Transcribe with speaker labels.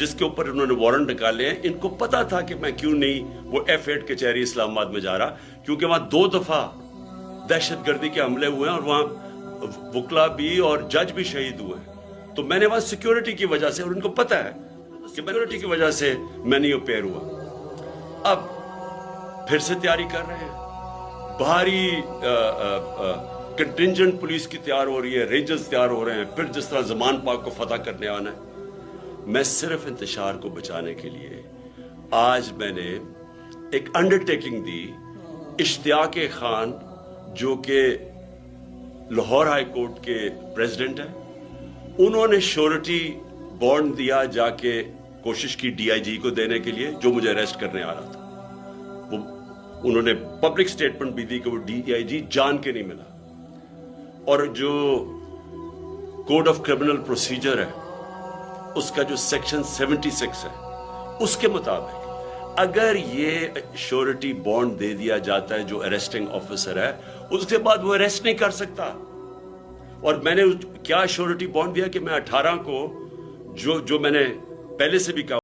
Speaker 1: जिसके ऊपर उन्होंने वारंट निकाले हैं, इनको पता था कि मैं क्यों नहीं वो F8 कचहरी इस्लामाबाद में जा रहा, क्योंकि वहां 2 दफा दहशतगर्दी के हमले हुए हैं और वहां वुकला भी और जज भी शहीद हुए हैं। तो मैंने वहां सिक्योरिटी की वजह से, और उनको पता है कि सिक्योरिटी की वजह से मैं नहीं अपेयर हुआ। अब फिर से तैयारी कर रहे हैं, भारी कंटिंजेंट पुलिस की तैयार हो रही है, रेंजर्स तैयार हो रहे हैं, फिर जिस तरह जमान पाक को फतह करने आना है। मैं सिर्फ इंतशार को बचाने के लिए आज मैंने एक अंडरटेकिंग दी। इश्तियाक खान जो कि लाहौर हाई कोर्ट के प्रेसिडेंट हैं, उन्होंने श्योरिटी बॉन्ड दिया, जाके कोशिश की DIG को देने के लिए जो मुझे अरेस्ट करने आ रहा था। वो उन्होंने पब्लिक स्टेटमेंट भी दी कि वो DIG जान के नहीं मिला। और जो कोड ऑफ क्रिमिनल प्रोसीजर है उसका जो सेक्शन 76 है, उसके मुताबिक अगर ये श्योरिटी बॉन्ड दे दिया जाता है जो अरेस्टिंग ऑफिसर है, उसके बाद वो अरेस्ट नहीं कर सकता। और मैंने क्या श्योरिटी बॉन्ड दिया कि मैं 18 को जो मैंने पहले से भी कहा